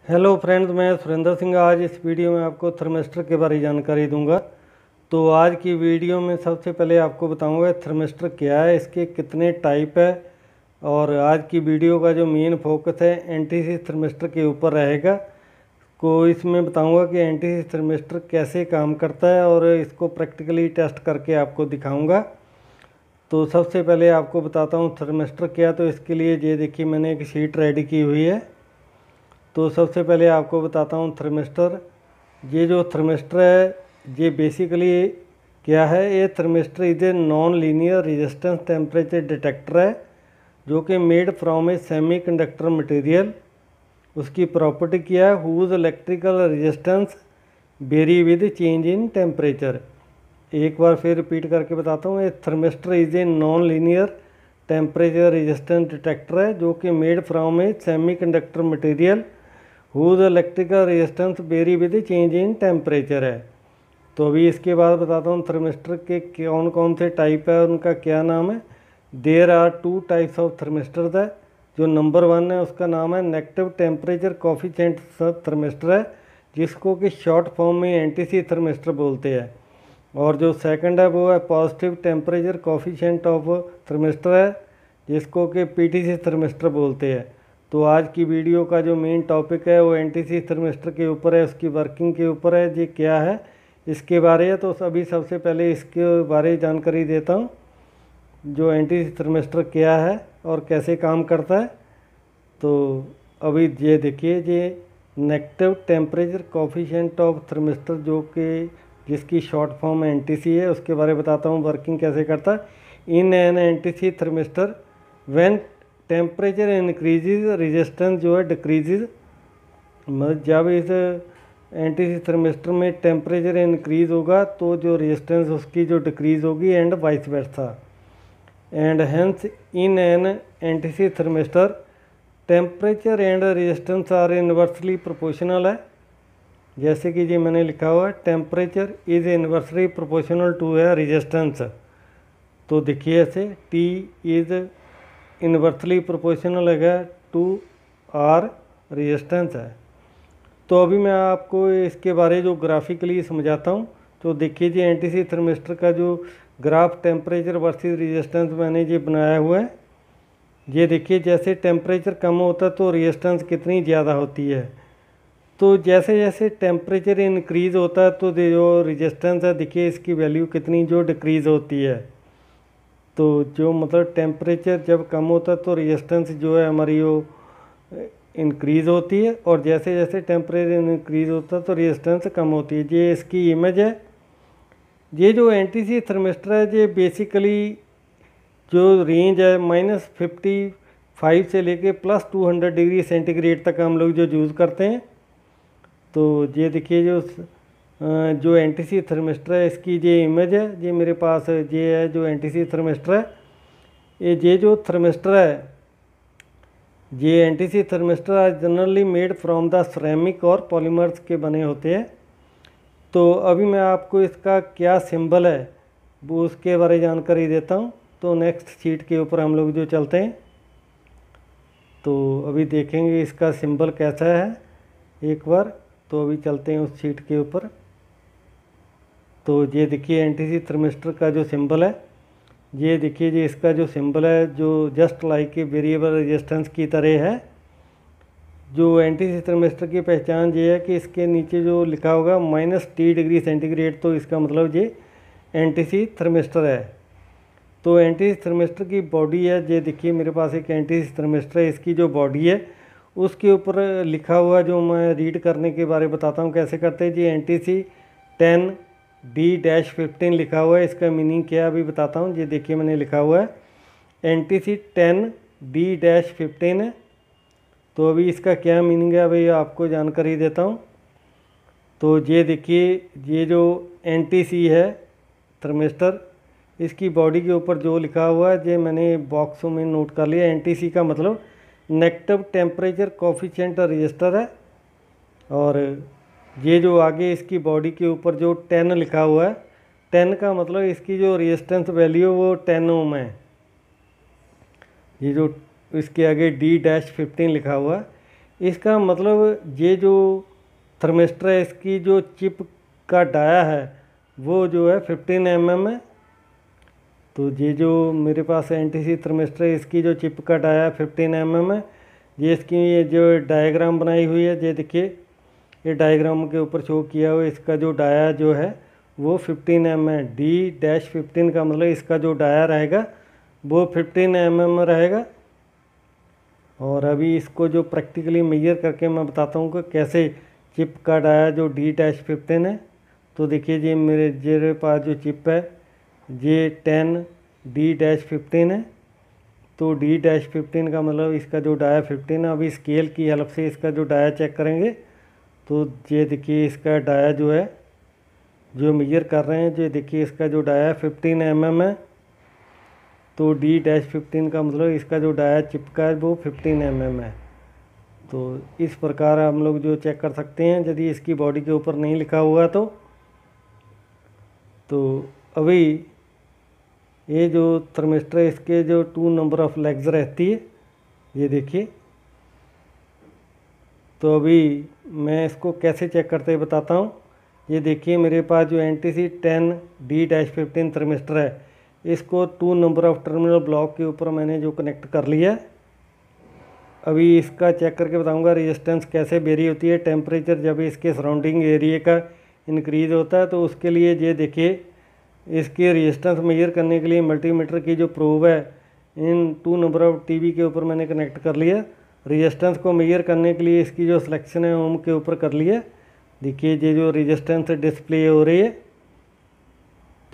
Hello friends, मैं सुरेंद्र सिंह। आज इस वीडियो में आपको थर्मिस्टर के बारे में जानकारी दूंगा। तो आज की वीडियो में सबसे पहले आपको बताऊंगा थर्मिस्टर क्या है, इसके कितने टाइप है, और आज की वीडियो का जो मेन फोकस है एनटीसी थर्मिस्टर के ऊपर रहेगा। को इसमें बताऊंगा कि एनटीसी थर्मिस्टर कैसे काम करता है और इसको प्रैक्टिकली टेस्ट करके आपको दिखाऊँगा। तो सबसे पहले आपको बताता हूँ थर्मिस्टर क्या। तो इसके लिए ये देखिए मैंने एक शीट रेडी की हुई है। तो सबसे पहले आपको बताता हूँ थर्मिस्टर। ये जो थर्मिस्टर है ये बेसिकली क्या है, ये thermistor is a non linear resistance temperature detector है जो कि made from a semi conductor material. उसकी प्रॉपर्टी क्या है, whose electrical resistance vary with change in temperature. एक बार फिर रिपीट करके बताता हूँ, ये thermistor is a non linear temperature resistance detector है जो कि made from a semi conductor material whose electrical resistance vary with change in temperature है। तो अभी इसके बाद बताता हूँ थर्मिस्टर के कौन कौन से टाइप है, उनका क्या नाम है। There are two types of thermistor है। जो नंबर 1 है उसका नाम है नेगेटिव टेम्परेचर कोफिशिएंट थर्मिस्टर है, जिसको कि शॉर्ट फॉर्म में एनटीसी थर्मिस्टर बोलते हैं। और जो सेकंड है वो है positive temperature coefficient of thermistor है, जिसको कि पीटीसी थर्मिस्टर बोलते हैं। तो आज की वीडियो का जो मेन टॉपिक है वो एनटीसी थर्मिस्टर के ऊपर है, उसकी वर्किंग के ऊपर है, ये क्या है इसके बारे है। तो अभी सबसे पहले इसके बारे में जानकारी देता हूँ, जो एनटीसी थर्मिस्टर क्या है और कैसे काम करता है। तो अभी ये देखिए, ये negative temperature coefficient of thermistor जो कि जिसकी शॉर्ट फॉर्म एनटीसी है, उसके बारे में बताता हूँ वर्किंग कैसे करता है। In an NTC thermistor when temperature increases resistance जो है डिक्रीजेज। मतलब जब इस एनटीसी थर्मिस्टर में टेम्परेचर इंक्रीज होगा तो जो रेजिस्टेंस उसकी जो डिक्रीज होगी, and vice versa. And hence in an NTC thermistor temperature and resistance are inversely proportional है। जैसे कि जी मैंने लिखा हुआ है temperature is inversely proportional to है रेजिस्टेंस। तो देखिए ऐसे टी इज इन्वर्सली प्रोपोर्शनल है टू आर रेजिस्टेंस है। तो अभी मैं आपको इसके बारे जो ग्राफिकली समझाता हूँ। तो देखिए जी एनटीसी थर्मिस्टर का जो ग्राफ टेम्परेचर वर्सेस रेजिस्टेंस मैंने ये बनाया हुआ है। ये देखिए जैसे टेम्परेचर कम होता है तो रेजिस्टेंस कितनी ज़्यादा होती है। तो जैसे जैसे टेम्परेचर इंक्रीज होता है तो जो रेजिस्टेंस है देखिए इसकी वैल्यू कितनी जो डिक्रीज़ होती है। तो जो मतलब टेम्परेचर जब कम होता है तो रेजिस्टेंस जो है हमारी वो इंक्रीज़ होती है, और जैसे जैसे टेम्परेचर इंक्रीज़ होता है तो रेजिस्टेंस कम होती है। ये इसकी इमेज है। ये जो एनटीसी थर्मिस्टर है ये बेसिकली जो रेंज है -55 से लेके +200 डिग्री सेंटीग्रेड तक हम लोग जो यूज़ करते हैं। तो ये देखिए जो एनटीसी थर्मिस्टर है इसकी ये इमेज है, ये मेरे पास ये है जो एनटीसी थर्मिस्टर है। ये जो थर्मिस्टर है ये NTC thermistor are generally made from the ceramic और पॉलीमर्स के बने होते हैं। तो अभी मैं आपको इसका क्या सिंबल है वो उसके बारे में जानकारी देता हूँ। तो नेक्स्ट शीट के ऊपर हम लोग जो चलते हैं तो अभी देखेंगे इसका सिंबल कैसा है एक बार। तो अभी चलते हैं उस शीट के ऊपर। तो ये देखिए एनटीसी थर्मिस्टर का जो सिंबल है, ये देखिए जी इसका जो सिंबल है जो just like a variable resistance की तरह है। जो एनटीसी थर्मिस्टर की पहचान ये है कि इसके नीचे जो लिखा होगा -T डिग्री सेंटीग्रेड, तो इसका मतलब ये एनटीसी थर्मिस्टर है। तो एनटीसी थर्मिस्टर की बॉडी है, ये देखिए मेरे पास एक एनटीसी थर्मिस्टर है, इसकी जो बॉडी है उसके ऊपर लिखा हुआ जो मैं रीड करने के बारे में बताता हूँ कैसे करते हैं। जी एनटीसी 10D-15 लिखा हुआ है, इसका मीनिंग क्या है अभी बताता हूँ। ये देखिए मैंने लिखा हुआ है एनटीसी 10D-15 है। तो अभी इसका क्या मीनिंग है अभी आपको जानकारी देता हूँ। तो ये देखिए ये जो एनटीसी है थर्मिस्टर, इसकी बॉडी के ऊपर जो लिखा हुआ है ये मैंने बॉक्सों में नोट कर लिया। एनटीसी का मतलब नेगेटिव टेम्परेचर कोफिशिएंट रजिस्टर है, और ये जो आगे इसकी बॉडी के ऊपर जो 10 लिखा हुआ है, 10 का मतलब इसकी जो रेजिस्टेंस वैल्यू वो 10 ओम है। ये जो इसके आगे D-15 लिखा हुआ है, इसका मतलब ये जो थर्मिस्टर है इसकी जो चिप का डाया है वो जो है 15 mm है। तो ये जो मेरे पास एनटीसी थर्मिस्टर है इसकी जो चिप का डाया 15 mm है। ये इसकी ये जो डायग्राम बनाई हुई है, ये देखिए ये डायग्राम के ऊपर शो किया हुआ इसका जो डाया जो है वो 15 mm है। D-15 का मतलब इसका जो डाया रहेगा वो 15 mm रहेगा। और अभी इसको जो प्रैक्टिकली मेजर करके मैं बताता हूँ कि कैसे चिप का डाया जो D-15 है। तो देखिए जी मेरे पास जो चिप है ये 10D-15 है। तो D-15 का मतलब इसका जो डाया 15 है। अभी स्केल की हेल्प से इसका जो डाया चेक करेंगे। तो ये देखिए इसका डाया जो है जो मेजर कर रहे हैं, जो देखिए इसका जो डाया 15 mm है। तो D-15 का मतलब इसका जो डाया चिपका है वो 15 mm है। तो इस प्रकार हम लोग जो चेक कर सकते हैं यदि इसकी बॉडी के ऊपर नहीं लिखा हुआ तो अभी ये जो थर्मिस्टर है इसके जो 2 नंबर ऑफ लेग्स रहती है, ये देखिए। तो अभी मैं इसको कैसे चेक करते हुए बताता हूँ। ये देखिए मेरे पास जो NTC 10D-15 थर्मिस्टर है इसको 2 नंबर ऑफ टर्मिनल ब्लॉक के ऊपर मैंने जो कनेक्ट कर लिया है। अभी इसका चेक करके बताऊंगा रेजिस्टेंस कैसे वेरी होती है। टेम्परेचर जब इसके सराउंडिंग एरिया का इंक्रीज़ होता है तो उसके लिए ये देखिए इसके रेजिस्टेंस मेजर करने के लिए मल्टीमीटर की जो प्रोब है इन 2 नंबर ऑफ टीवी के ऊपर मैंने कनेक्ट कर लिया। रेजिस्टेंस को मेजर करने के लिए इसकी जो सिलेक्शन है ओम के ऊपर कर लिया। देखिए ये जो रेजिस्टेंस डिस्प्ले हो रही है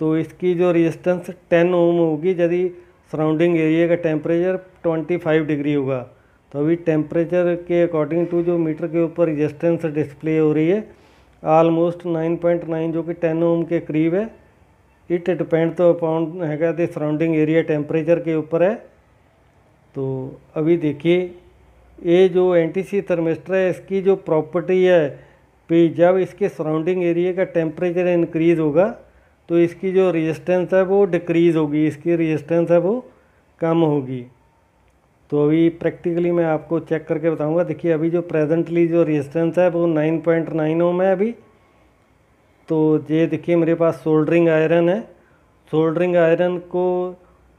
तो इसकी जो रेजिस्टेंस 10 ओम होगी यदि सराउंडिंग एरिया का टेम्परेचर 25 डिग्री होगा। तो अभी टेम्परेचर के अकॉर्डिंग टू जो मीटर के ऊपर रेजिस्टेंस डिस्प्ले हो रही है ऑलमोस्ट 9.9 जो कि 10 ओम के करीब है। इट डिपेंड तो अपॉन हैगा द सराउंडिंग एरिया टेम्परेचर के ऊपर है। तो अभी देखिए ये जो NTC थर्मिस्टर है इसकी जो प्रॉपर्टी है कि जब इसके सराउंडिंग एरिया का टेम्परेचर इंक्रीज़ होगा तो इसकी जो रेजिस्टेंस है वो डिक्रीज़ होगी, इसकी रेजिस्टेंस है वो कम होगी। तो अभी प्रैक्टिकली मैं आपको चेक करके बताऊंगा। देखिए अभी जो प्रेजेंटली जो रेजिस्टेंस है वो 9.9 ओम है अभी। तो ये देखिए मेरे पास सोल्डरिंग आयरन है। सोल्डरिंग आयरन को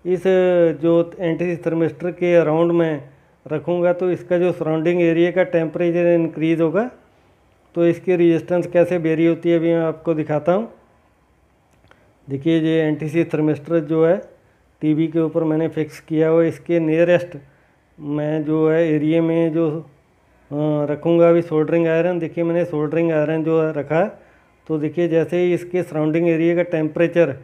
इस जो NTC थर्मिस्टर के अराउंड में रखूँगा तो इसका जो सराउंडिंग एरिया का टेम्परेचर इंक्रीज़ होगा। तो इसकी रेजिस्टेंस कैसे वेरी होती है अभी मैं आपको दिखाता हूँ। देखिए ये NTC थर्मिस्टर जो है टीवी के ऊपर मैंने फिक्स किया हुआ, इसके नियरेस्ट मैं जो है एरिया में जो रखूँगा अभी सोल्डरिंग आयरन। देखिए मैंने सोल्डरिंग आयरन जो है रखा। तो देखिए जैसे ही इसके सराउंडिंग एरिया का टेम्परेचर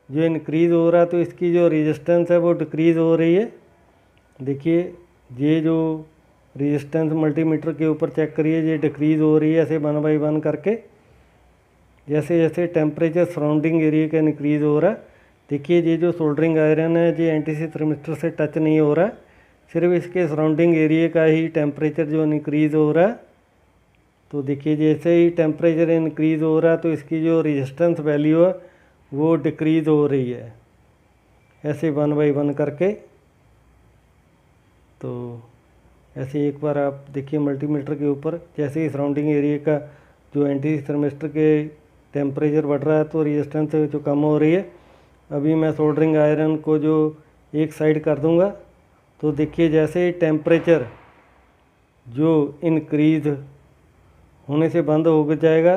जो इंक्रीज़ हो रहा है तो इसकी जो रेजिस्टेंस है वो डिक्रीज़ हो रही है। देखिए ये जो रेजिस्टेंस मल्टीमीटर के ऊपर चेक करिए ये डिक्रीज़ हो रही है ऐसे 1 बाई 1 करके जैसे जैसे टेम्परेचर सराउंडिंग एरिया का इंक्रीज़ हो रहा है। देखिए ये जो सोल्डरिंग आयरन है ये NTC थर्मिस्टर से टच नहीं हो रहा है, सिर्फ इसके सराउंडिंग एरिया का ही टेम्परेचर जो इंक्रीज़ हो रहा है। तो देखिए जैसे ही टेम्परेचर इंक्रीज़ हो रहा है तो इसकी जो रेजिस्टेंस वैल्यू है वो डिक्रीज़ हो रही है ऐसे 1 बाई 1 करके। तो ऐसे एक बार आप देखिए मल्टीमीटर के ऊपर जैसे ही सराउंडिंग एरिया का जो NTC थर्मिस्टर के टेम्परेचर बढ़ रहा है तो रेजिस्टेंस जो कम हो रही है। अभी मैं सोल्डरिंग आयरन को जो एक साइड कर दूंगा तो देखिए जैसे ही टेम्परेचर जो इंक्रीज़ होने से बंद हो जाएगा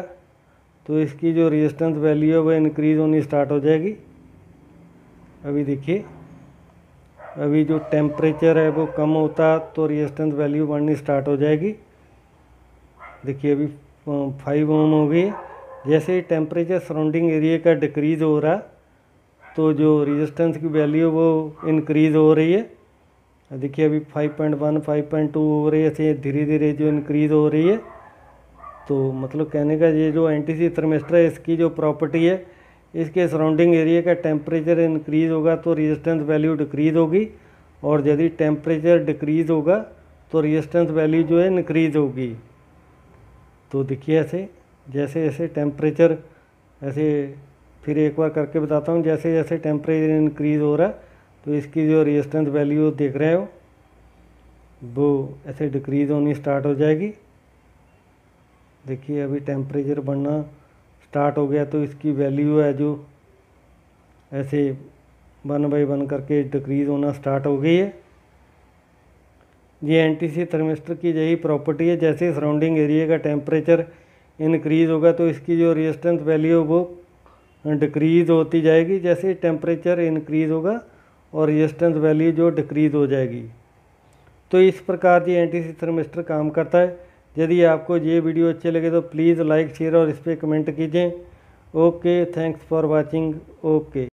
तो इसकी जो रेजिस्टेंस वैल्यू है वह इंक्रीज़ होनी स्टार्ट हो जाएगी। अभी देखिए अभी जो टेम्परेचर है वो कम होता तो रेजिस्टेंस वैल्यू बढ़नी स्टार्ट हो जाएगी। देखिए अभी 5 ओम हो गई। जैसे ही टेम्परेचर सराउंडिंग एरिया का डिक्रीज़ हो रहा तो जो रेजिस्टेंस की वैल्यू वो इंक्रीज़ हो रही है। देखिए अभी 5.1 5.2 हो रही है ऐसे धीरे धीरे जो इंक्रीज़ हो रही है। तो मतलब कहने का ये जो NTC थर्मिस्टर है इसकी जो प्रॉपर्टी है इसके सराउंडिंग एरिया का टेम्परेचर इंक्रीज़ होगा तो रेजिस्टेंस वैल्यू डिक्रीज़ होगी और यदि टेम्परेचर डिक्रीज़ होगा तो रेजिस्टेंस वैल्यू जो है इंक्रीज़ होगी। तो देखिए ऐसे जैसे जैसे टेम्परेचर ऐसे फिर एक बार करके बताता हूँ। जैसे जैसे टेम्परेचर इंक्रीज़ हो रहा है तो इसकी जो रेजिस्टेंस वैल्यू देख रहे हो वो ऐसे डिक्रीज़ होनी स्टार्ट हो जाएगी। देखिए अभी टेम्परेचर बढ़ना स्टार्ट हो गया, तो इसकी वैल्यू है जो ऐसे 1 बाई 1 करके डिक्रीज़ होना स्टार्ट हो गई है। ये NTC थर्मिस्टर की यही प्रॉपर्टी है, जैसे सराउंडिंग एरिया का टेम्परेचर इंक्रीज़ होगा तो इसकी जो रेजिस्टेंस वैल्यू है वो डिक्रीज़ होती जाएगी, जैसे टेम्परेचर इंक्रीज़ होगा और रेजिस्टेंस वैल्यू जो डिक्रीज़ हो जाएगी। तो इस प्रकार ये NTC थर्मिस्टर काम करता है। यदि आपको ये वीडियो अच्छे लगे तो प्लीज़ लाइक शेयर और इस पर कमेंट कीजिए। Okay, thanks for watching. Okay.